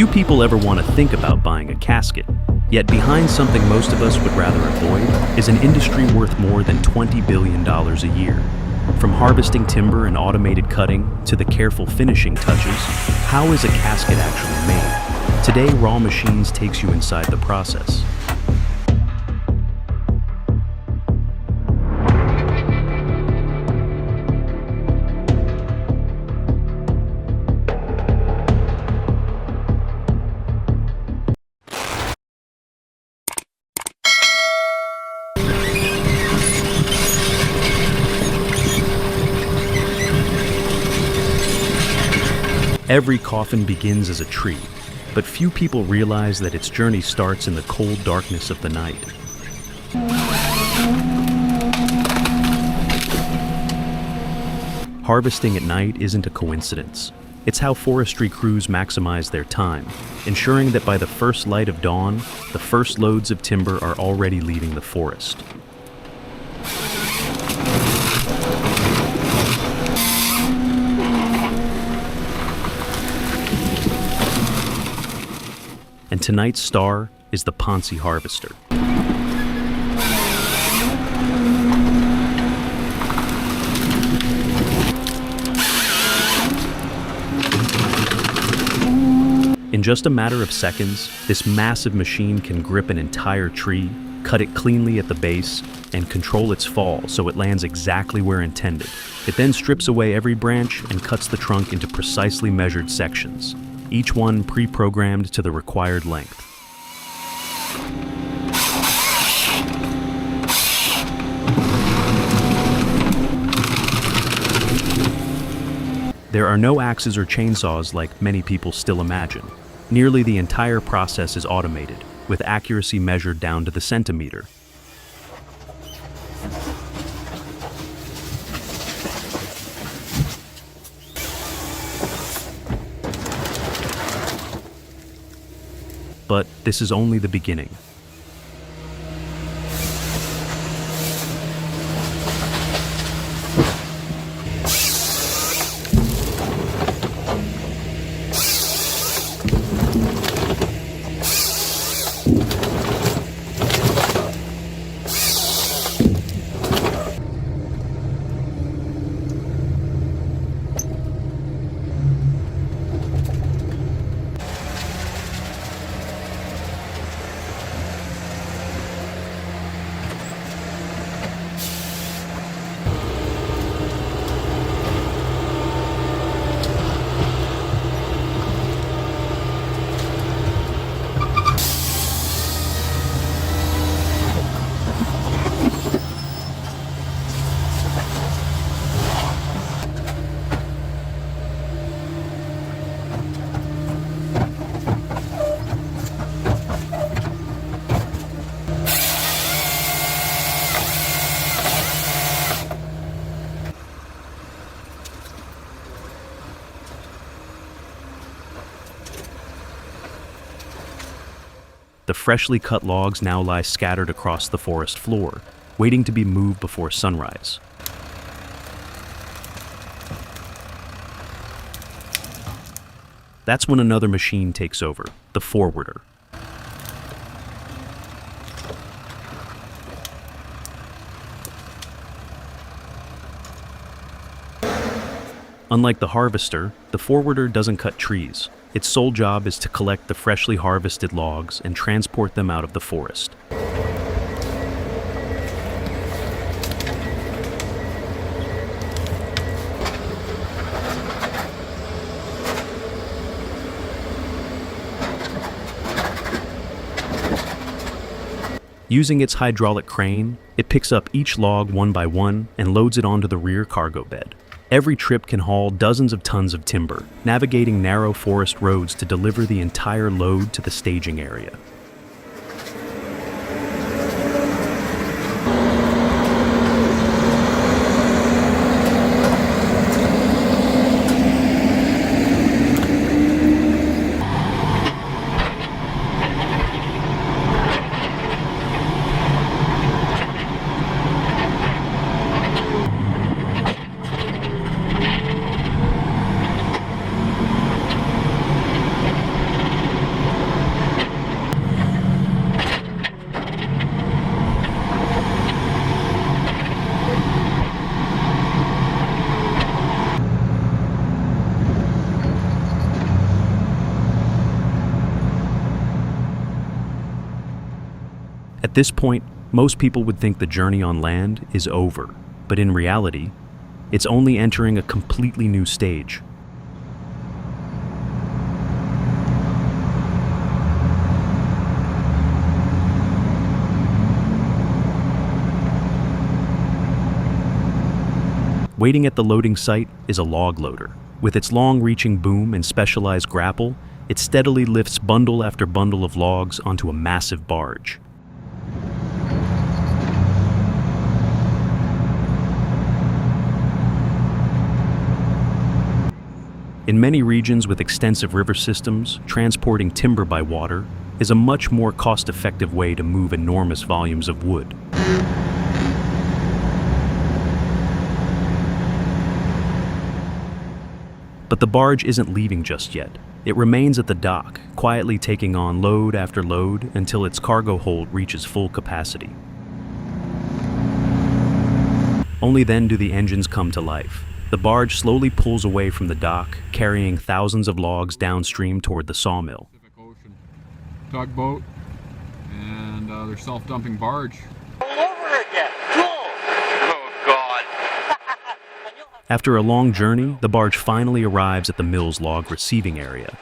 Few people ever want to think about buying a casket, yet behind something most of us would rather avoid is an industry worth more than $20 billion a year. From harvesting timber and automated cutting to the careful finishing touches, how is a casket actually made? Today, RaWMachines takes you inside the process. Every coffin begins as a tree, but few people realize that its journey starts in the cold darkness of the night. Harvesting at night isn't a coincidence. It's how forestry crews maximize their time, ensuring that by the first light of dawn, the first loads of timber are already leaving the forest. And tonight's star is the Ponce harvester. In just a matter of seconds, this massive machine can grip an entire tree, cut it cleanly at the base, and control its fall so it lands exactly where intended. It then strips away every branch and cuts the trunk into precisely measured sections, each one pre-programmed to the required length. There are no axes or chainsaws like many people still imagine. Nearly the entire process is automated, with accuracy measured down to the centimeter. But this is only the beginning. The freshly cut logs now lie scattered across the forest floor, waiting to be moved before sunrise. That's when another machine takes over, the forwarder. Unlike the harvester, the forwarder doesn't cut trees. Its sole job is to collect the freshly harvested logs and transport them out of the forest. Using its hydraulic crane, it picks up each log one by one and loads it onto the rear cargo bed. Every trip can haul dozens of tons of timber, navigating narrow forest roads to deliver the entire load to the staging area. At this point, most people would think the journey on land is over, but in reality, it's only entering a completely new stage. Waiting at the loading site is a log loader. With its long-reaching boom and specialized grapple, it steadily lifts bundle after bundle of logs onto a massive barge. In many regions with extensive river systems, transporting timber by water is a much more cost-effective way to move enormous volumes of wood. But the barge isn't leaving just yet. It remains at the dock, quietly taking on load after load until its cargo hold reaches full capacity. Only then do the engines come to life. The barge slowly pulls away from the dock, carrying thousands of logs downstream toward the sawmill. Ocean tugboat and their self-dumping barge. All over again. Oh God. After a long journey, the barge finally arrives at the mill's log receiving area.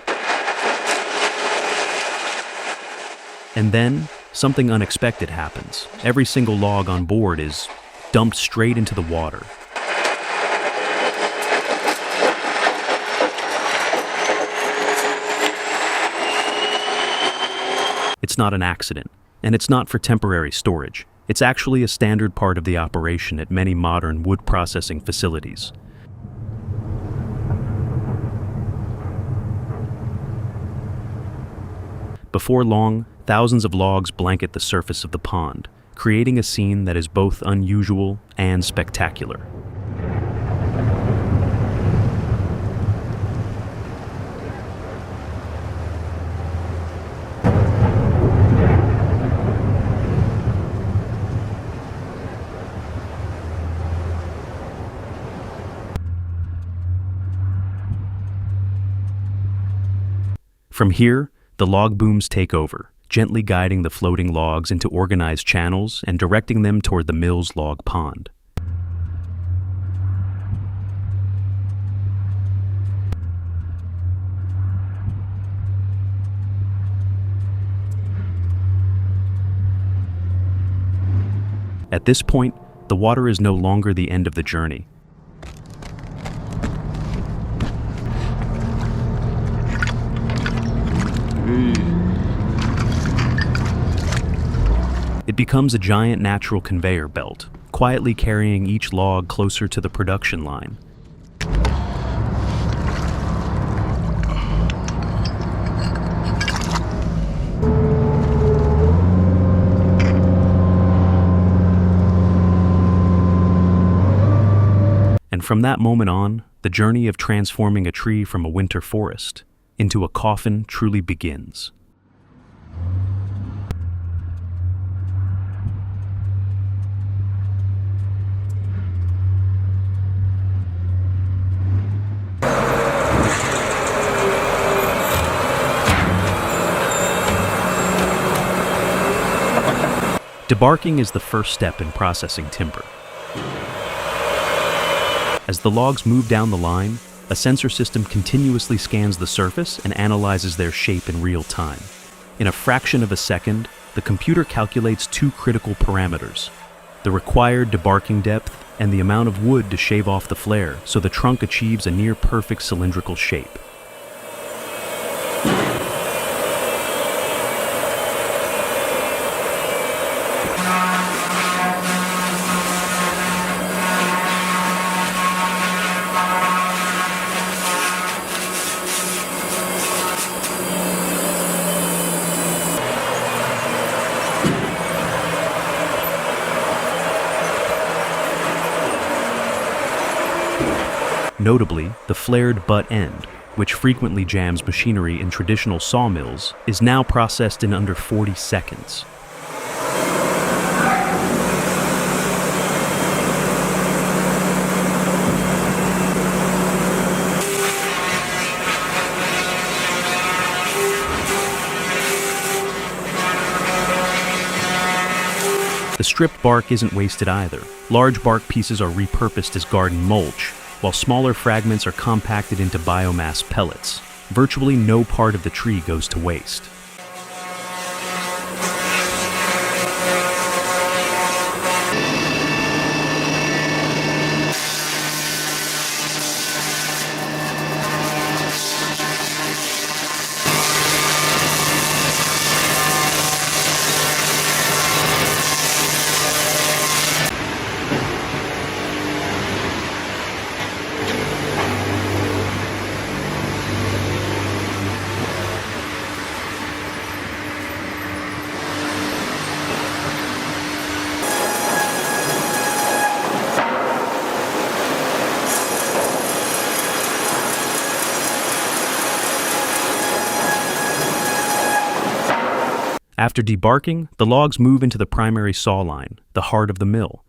And then, something unexpected happens. Every single log on board is dumped straight into the water. It's not an accident, and it's not for temporary storage. It's actually a standard part of the operation at many modern wood processing facilities. Before long, thousands of logs blanket the surface of the pond, creating a scene that is both unusual and spectacular. From here, the log booms take over, gently guiding the floating logs into organized channels and directing them toward the mill's log pond. At this point, the water is no longer the end of the journey. It becomes a giant natural conveyor belt, quietly carrying each log closer to the production line. And from that moment on, the journey of transforming a tree from a winter forest into a coffin truly begins. Debarking is the first step in processing timber. As the logs move down the line, a sensor system continuously scans the surface and analyzes their shape in real time. In a fraction of a second, the computer calculates two critical parameters: the required debarking depth and the amount of wood to shave off the flare so the trunk achieves a near-perfect cylindrical shape. Notably, the flared butt end, which frequently jams machinery in traditional sawmills, is now processed in under 40 seconds. stripped bark isn't wasted either. Large bark pieces are repurposed as garden mulch, while smaller fragments are compacted into biomass pellets. Virtually no part of the tree goes to waste. After debarking, the logs move into the primary saw line, the heart of the mill.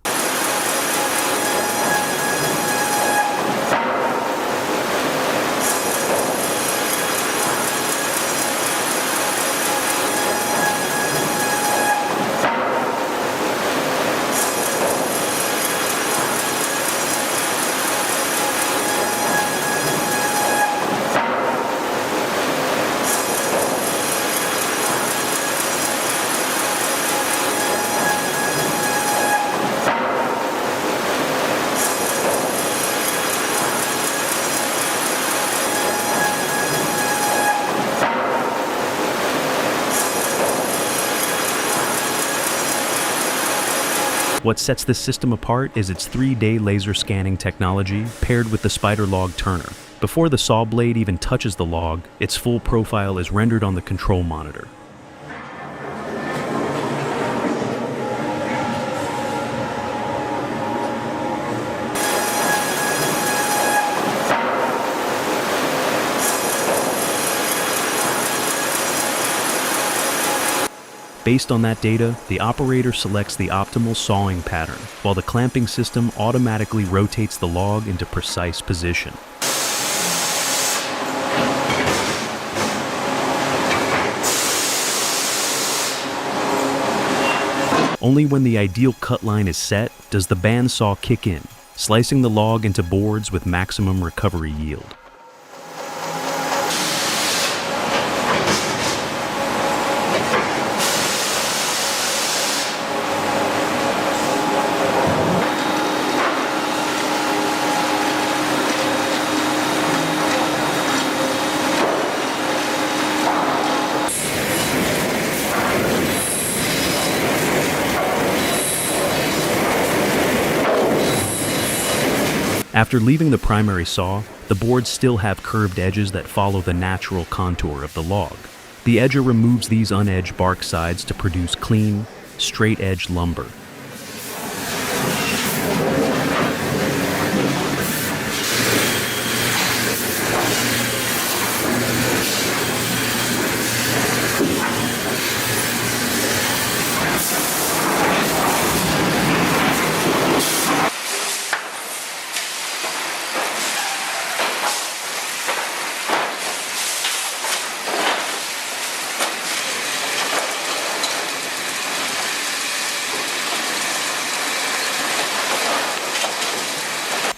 What sets this system apart is its 3-day laser scanning technology paired with the spider log turner. Before the saw blade even touches the log, its full profile is rendered on the control monitor. Based on that data, the operator selects the optimal sawing pattern, while the clamping system automatically rotates the log into precise position. Only when the ideal cut line is set does the bandsaw kick in, slicing the log into boards with maximum recovery yield. After leaving the primary saw, the boards still have curved edges that follow the natural contour of the log. The edger removes these unedged bark sides to produce clean, straight-edged lumber.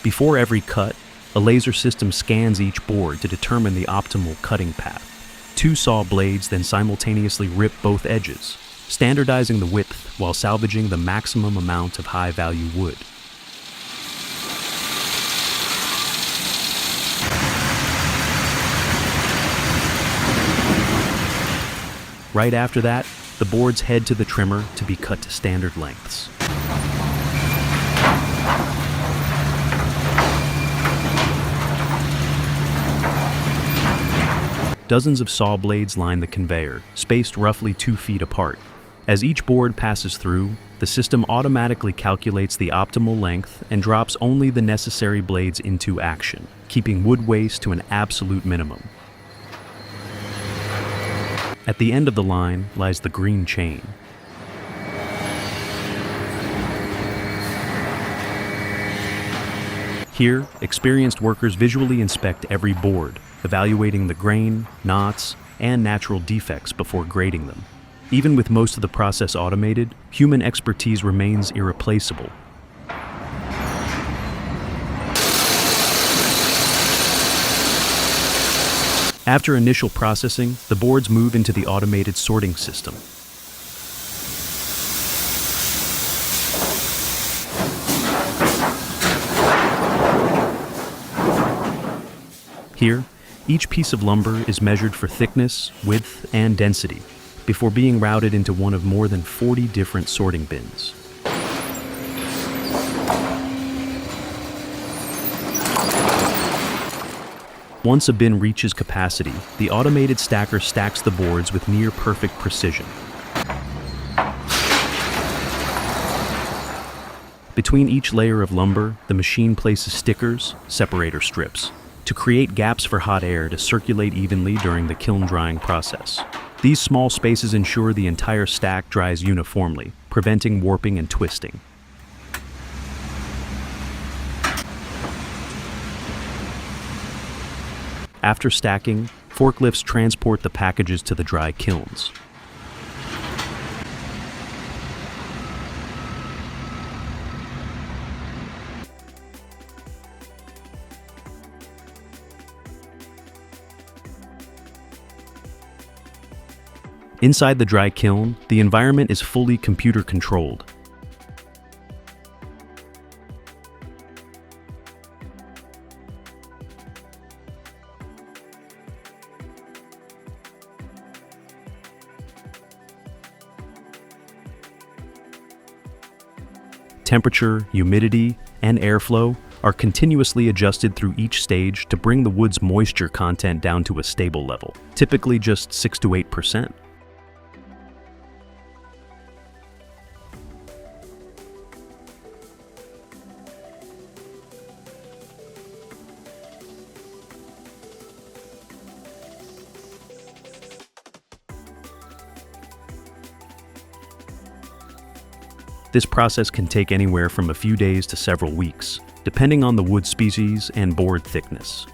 Before every cut, a laser system scans each board to determine the optimal cutting path. 2 saw blades then simultaneously rip both edges, standardizing the width while salvaging the maximum amount of high-value wood. Right after that, the boards head to the trimmer to be cut to standard lengths. Dozens of saw blades line the conveyor, spaced roughly 2 feet apart. As each board passes through, the system automatically calculates the optimal length and drops only the necessary blades into action, keeping wood waste to an absolute minimum. At the end of the line lies the green chain. Here, experienced workers visually inspect every board, evaluating the grain, knots, and natural defects before grading them. Even with most of the process automated, human expertise remains irreplaceable. After initial processing, the boards move into the automated sorting system. Here, each piece of lumber is measured for thickness, width, and density before being routed into one of more than 40 different sorting bins. Once a bin reaches capacity, the automated stacker stacks the boards with near-perfect precision. Between each layer of lumber, the machine places stickers, separator strips, to create gaps for hot air to circulate evenly during the kiln drying process. These small spaces ensure the entire stack dries uniformly, preventing warping and twisting. After stacking, forklifts transport the packages to the dry kilns. Inside the dry kiln, the environment is fully computer controlled. Temperature, humidity, and airflow are continuously adjusted through each stage to bring the wood's moisture content down to a stable level, typically just 6 to 8%. This process can take anywhere from a few days to several weeks, depending on the wood species and board thickness.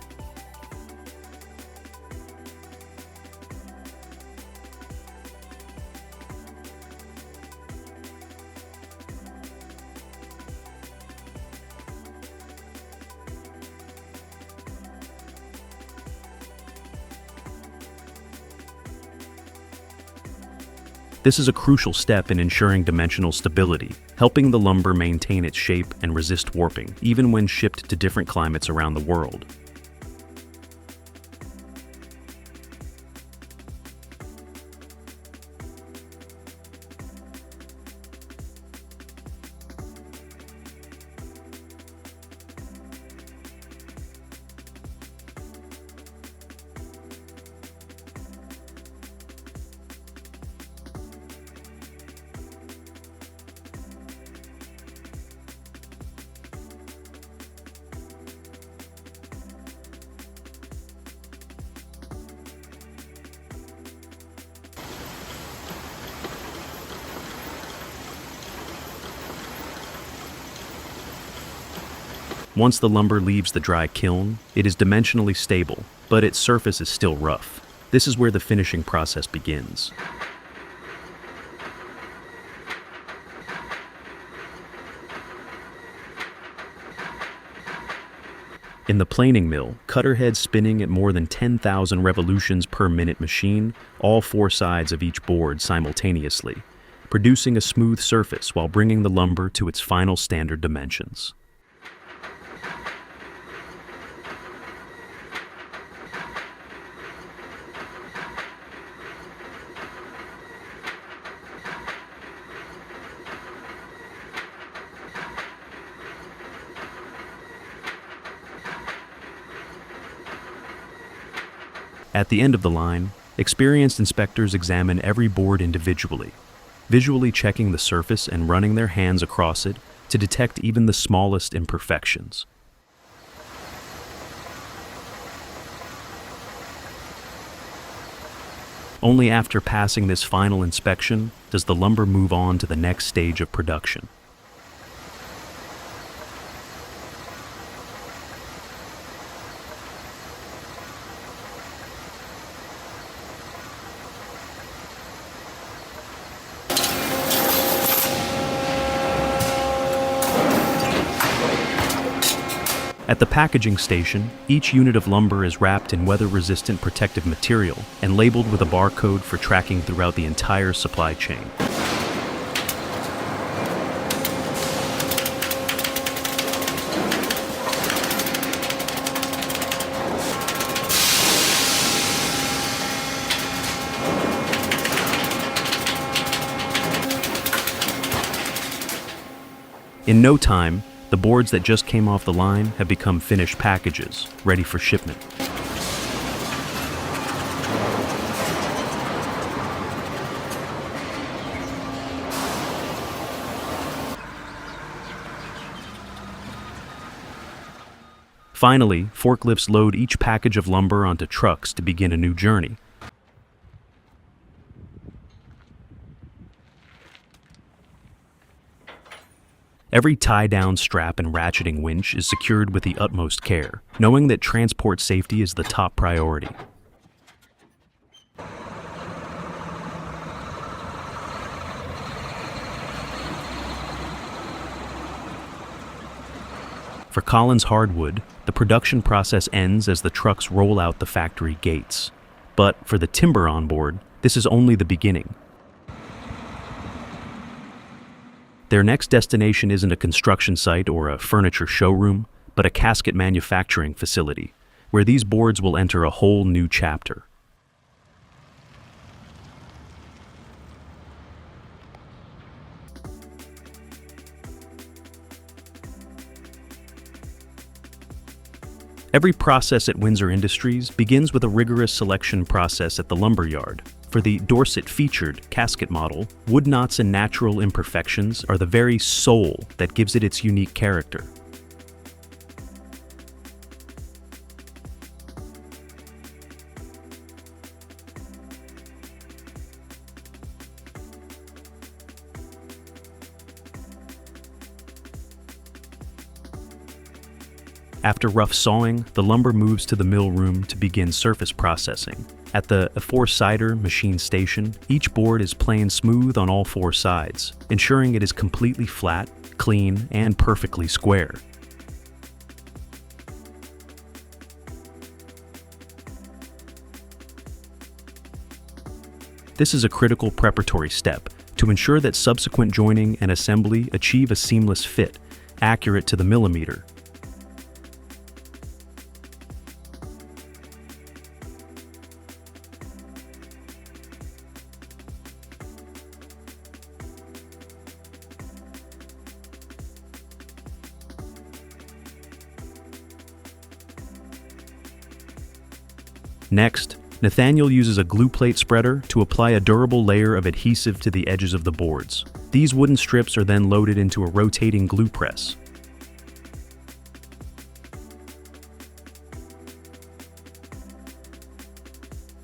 This is a crucial step in ensuring dimensional stability, helping the lumber maintain its shape and resist warping, even when shipped to different climates around the world. Once the lumber leaves the dry kiln, it is dimensionally stable, but its surface is still rough. This is where the finishing process begins. In the planing mill, cutter heads spinning at more than 10,000 revolutions per minute machine all 4 sides of each board simultaneously, producing a smooth surface while bringing the lumber to its final standard dimensions. At the end of the line, experienced inspectors examine every board individually, visually checking the surface and running their hands across it to detect even the smallest imperfections. Only after passing this final inspection does the lumber move on to the next stage of production. At the packaging station, each unit of lumber is wrapped in weather-resistant protective material and labeled with a barcode for tracking throughout the entire supply chain. In no time, the boards that just came off the line have become finished packages, ready for shipment. Finally, forklifts load each package of lumber onto trucks to begin a new journey. Every tie-down strap and ratcheting winch is secured with the utmost care, knowing that transport safety is the top priority. For Collins Hardwood, the production process ends as the trucks roll out the factory gates. But for the timber on board, this is only the beginning. Their next destination isn't a construction site or a furniture showroom, but a casket manufacturing facility, where these boards will enter a whole new chapter. Every process at Windsor Industries begins with a rigorous selection process at the lumber yard. For the Dorset-featured casket model, wood knots and natural imperfections are the very soul that gives it its unique character. After rough sawing, the lumber moves to the mill room to begin surface processing. At the aforecider machine station, each board is planed smooth on all four sides, ensuring it is completely flat, clean, and perfectly square. This is a critical preparatory step to ensure that subsequent joining and assembly achieve a seamless fit, accurate to the millimeter. Next, Nathaniel uses a glue plate spreader to apply a durable layer of adhesive to the edges of the boards. These wooden strips are then loaded into a rotating glue press.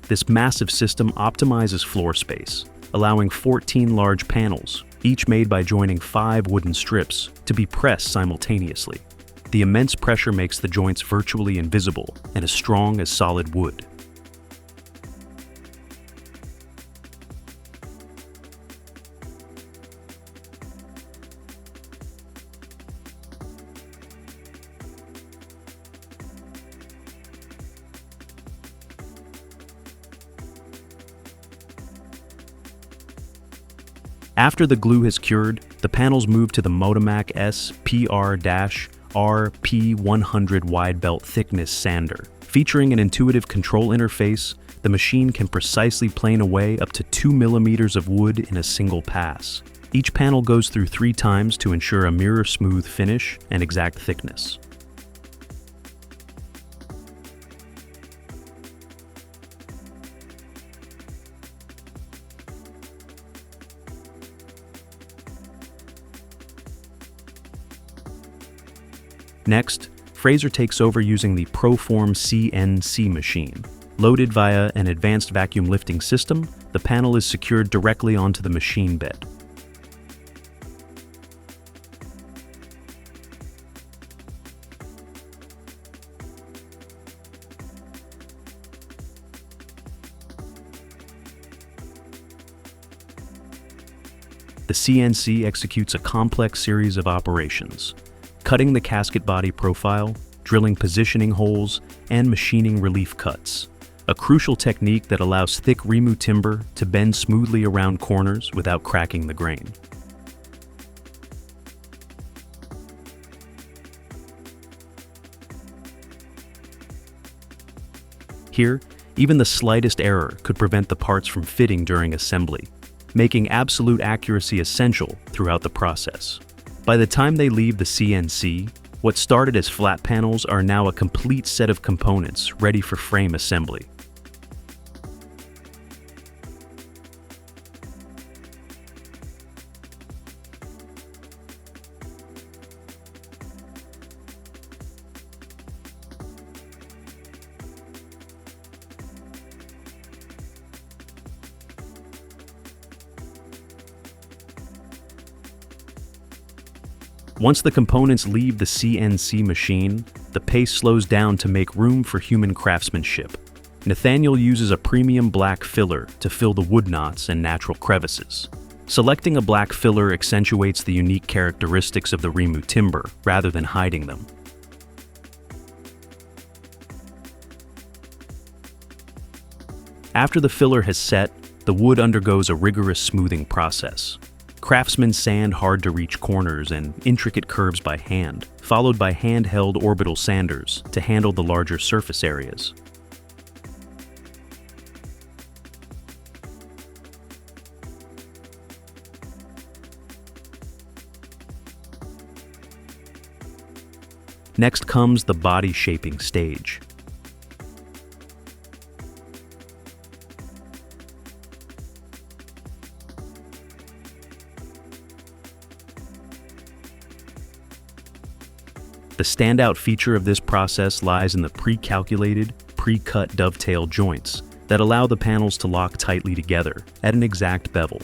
This massive system optimizes floor space, allowing 14 large panels, each made by joining 5 wooden strips, to be pressed simultaneously. The immense pressure makes the joints virtually invisible and as strong as solid wood. After the glue has cured, the panels move to the Motomac S PR-RP100 wide belt thickness sander. Featuring an intuitive control interface, the machine can precisely plane away up to 2 millimeters of wood in a single pass. Each panel goes through 3 times to ensure a mirror-smooth finish and exact thickness. Next, Fraser takes over using the Proform CNC machine. Loaded via an advanced vacuum lifting system, the panel is secured directly onto the machine bed. The CNC executes a complex series of operations, cutting the casket body profile, drilling positioning holes, and machining relief cuts. A crucial technique that allows thick RaWMu timber to bend smoothly around corners without cracking the grain. Here, even the slightest error could prevent the parts from fitting during assembly, making absolute accuracy essential throughout the process. By the time they leave the CNC, what started as flat panels are now a complete set of components ready for frame assembly. Once the components leave the CNC machine, the pace slows down to make room for human craftsmanship. Nathaniel uses a premium black filler to fill the wood knots and natural crevices. Selecting a black filler accentuates the unique characteristics of the RaWMu timber rather than hiding them. After the filler has set, the wood undergoes a rigorous smoothing process. Craftsmen sand hard-to-reach corners and intricate curves by hand, followed by handheld orbital sanders to handle the larger surface areas. Next comes the body shaping stage. The standout feature of this process lies in the pre-calculated, pre-cut dovetail joints that allow the panels to lock tightly together at an exact bevel.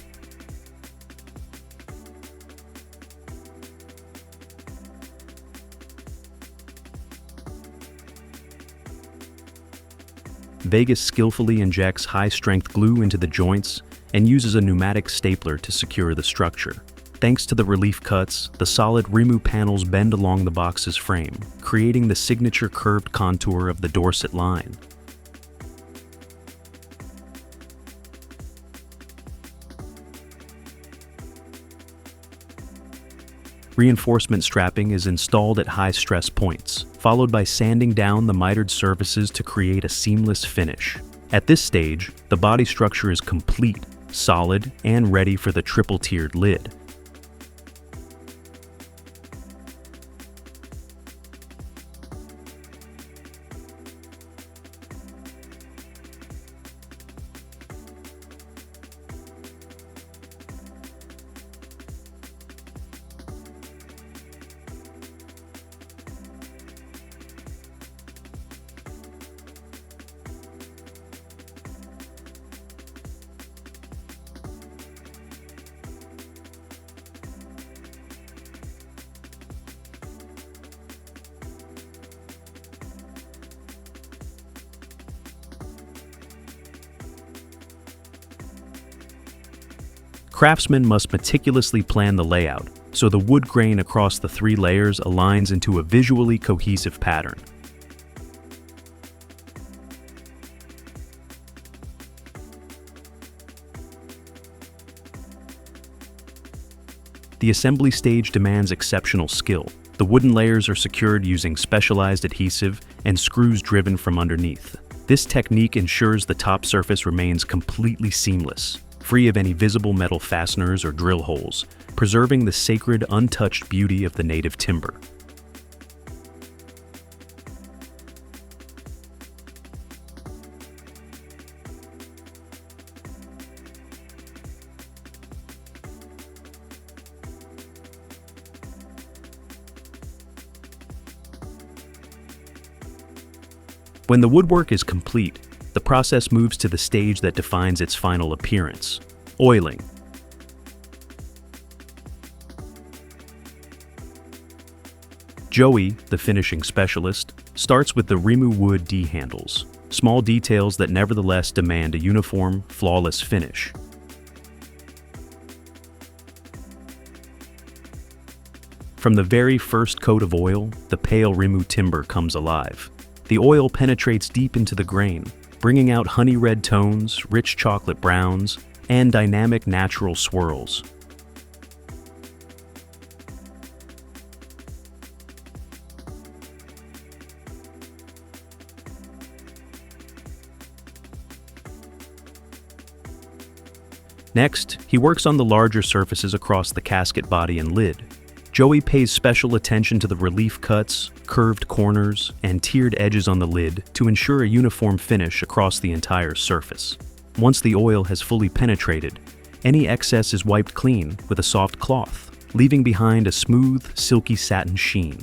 Vegas skillfully injects high-strength glue into the joints and uses a pneumatic stapler to secure the structure. Thanks to the relief cuts, the solid RaWMu panels bend along the box's frame, creating the signature curved contour of the Dorset line. Reinforcement strapping is installed at high stress points, followed by sanding down the mitered surfaces to create a seamless finish. At this stage, the body structure is complete, solid, and ready for the triple-tiered lid. Craftsmen must meticulously plan the layout so the wood grain across the 3 layers aligns into a visually cohesive pattern. The assembly stage demands exceptional skill. The wooden layers are secured using specialized adhesive and screws driven from underneath. This technique ensures the top surface remains completely seamless, free of any visible metal fasteners or drill holes, preserving the sacred, untouched beauty of the native timber. When the woodwork is complete, the process moves to the stage that defines its final appearance: oiling. Joey, the finishing specialist, starts with the RaWMu wood D-handles, small details that nevertheless demand a uniform, flawless finish. From the very first coat of oil, the pale RaWMu timber comes alive. The oil penetrates deep into the grain, bringing out honey red tones, rich chocolate browns, and dynamic natural swirls. Next, he works on the larger surfaces across the casket body and lid. Joey pays special attention to the relief cuts, curved corners, and tiered edges on the lid to ensure a uniform finish across the entire surface. Once the oil has fully penetrated, any excess is wiped clean with a soft cloth, leaving behind a smooth, silky satin sheen.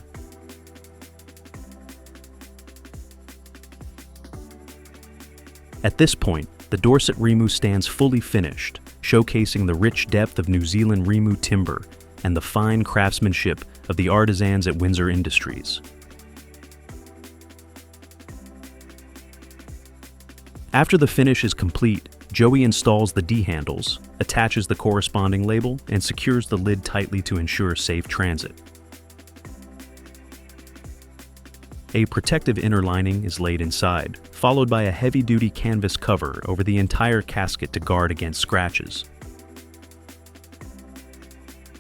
At this point, the Dorset RaWMu stands fully finished, showcasing the rich depth of New Zealand RaWMu timber and the fine craftsmanship of the artisans at Windsor Industries. After the finish is complete, Joey installs the D-handles, attaches the corresponding label, and secures the lid tightly to ensure safe transit. A protective inner lining is laid inside, followed by a heavy-duty canvas cover over the entire casket to guard against scratches.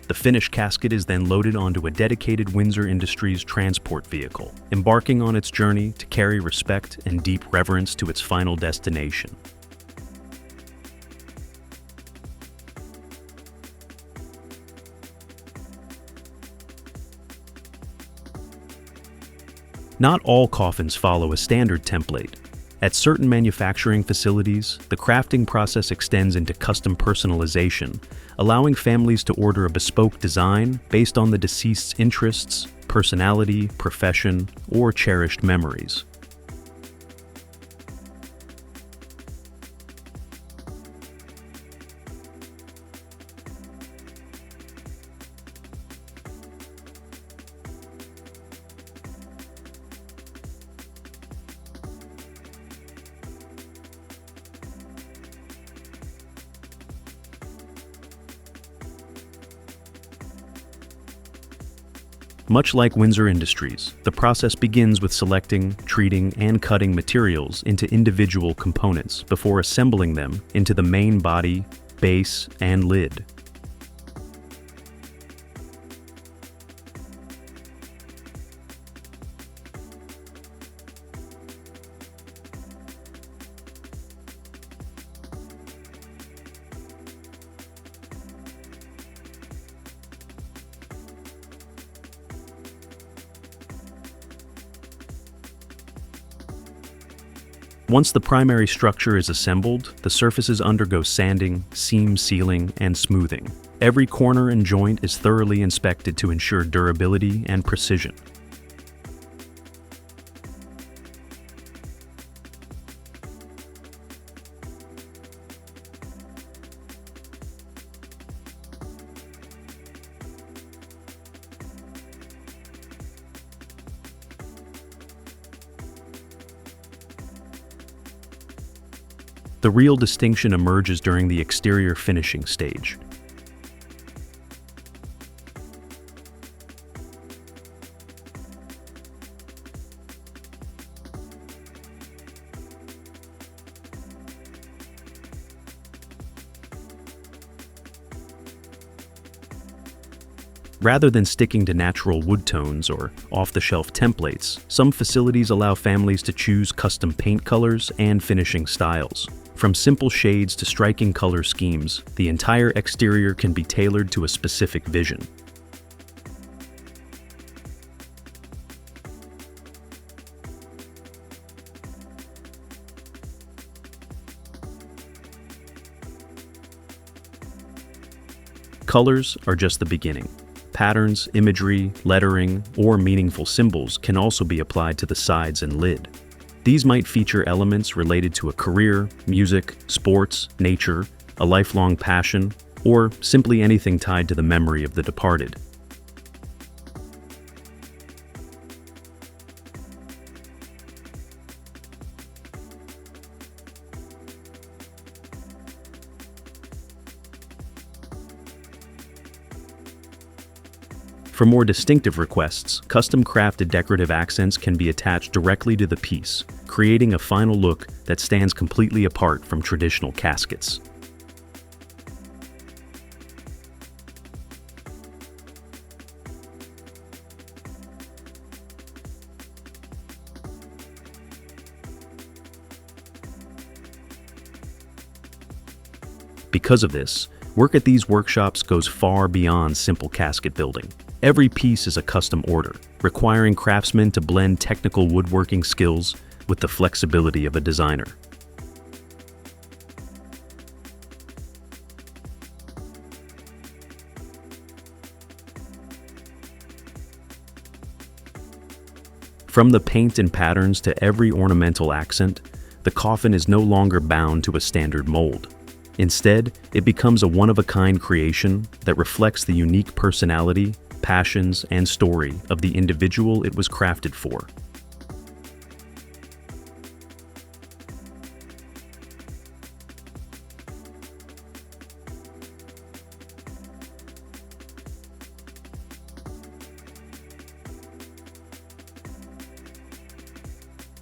The finished casket is then loaded onto a dedicated Windsor Industries transport vehicle, embarking on its journey to carry respect and deep reverence to its final destination. Not all coffins follow a standard template. At certain manufacturing facilities, the crafting process extends into custom personalization, allowing families to order a bespoke design based on the deceased's interests, personality, profession, or cherished memories. Much like Windsor Industries, the process begins with selecting, treating, and cutting materials into individual components before assembling them into the main body, base, and lid. Once the primary structure is assembled, the surfaces undergo sanding, seam sealing, and smoothing. Every corner and joint is thoroughly inspected to ensure durability and precision. The real distinction emerges during the exterior finishing stage. Rather than sticking to natural wood tones or off-the-shelf templates, some facilities allow families to choose custom paint colors and finishing styles. From simple shades to striking color schemes, the entire exterior can be tailored to a specific vision. Colors are just the beginning. Patterns, imagery, lettering, or meaningful symbols can also be applied to the sides and lid. These might feature elements related to a career, music, sports, nature, a lifelong passion, or simply anything tied to the memory of the departed. For more distinctive requests, custom-crafted decorative accents can be attached directly to the piece, creating a final look that stands completely apart from traditional caskets. Because of this, work at these workshops goes far beyond simple casket building. Every piece is a custom order, requiring craftsmen to blend technical woodworking skills with the flexibility of a designer. From the paint and patterns to every ornamental accent, the coffin is no longer bound to a standard mold. Instead, it becomes a one-of-a-kind creation that reflects the unique personality, passions, and story of the individual it was crafted for.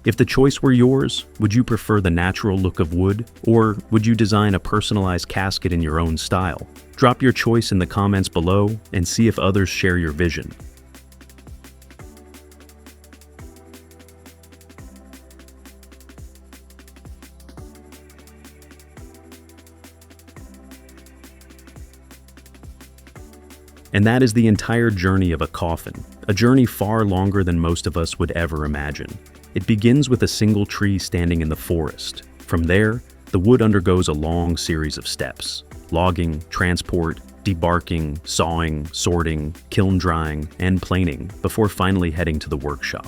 If the choice were yours, would you prefer the natural look of wood, or would you design a personalized casket in your own style? Drop your choice in the comments below and see if others share your vision. And that is the entire journey of a coffin, a journey far longer than most of us would ever imagine. It begins with a single tree standing in the forest. From there, the wood undergoes a long series of steps: logging, transport, debarking, sawing, sorting, kiln drying, and planing, before finally heading to the workshop.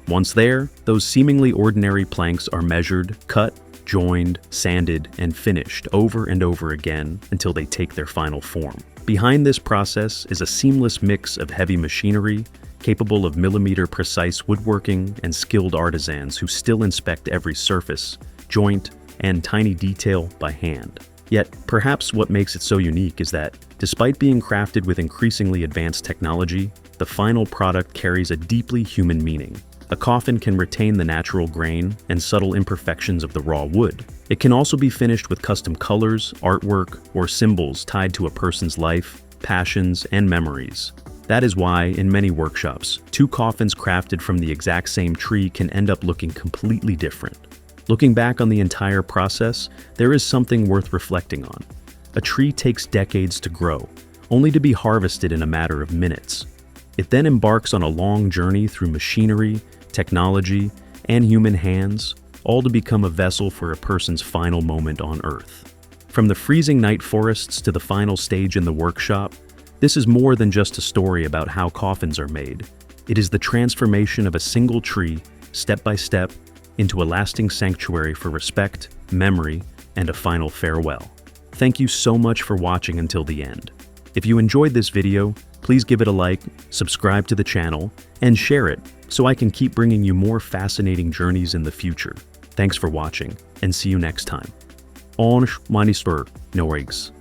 Once there, those seemingly ordinary planks are measured, cut, joined, sanded, and finished over and over again until they take their final form. Behind this process is a seamless mix of heavy machinery, capable of millimeter-precise woodworking, and skilled artisans who still inspect every surface, joint, and tiny detail by hand. Yet, perhaps what makes it so unique is that, despite being crafted with increasingly advanced technology, the final product carries a deeply human meaning. A coffin can retain the natural grain and subtle imperfections of the raw wood. It can also be finished with custom colors, artwork, or symbols tied to a person's life, passions, and memories. That is why, in many workshops, two coffins crafted from the exact same tree can end up looking completely different. Looking back on the entire process, there is something worth reflecting on. A tree takes decades to grow, only to be harvested in a matter of minutes. It then embarks on a long journey through machinery, technology, and human hands, all to become a vessel for a person's final moment on Earth. From the freezing night forests to the final stage in the workshop, this is more than just a story about how coffins are made. It is the transformation of a single tree, step by step, into a lasting sanctuary for respect, memory, and a final farewell. Thank you so much for watching until the end. If you enjoyed this video, please give it a like, subscribe to the channel, and share it so I can keep bringing you more fascinating journeys in the future. Thanks for watching, and see you next time. RaWMachines, no eggs.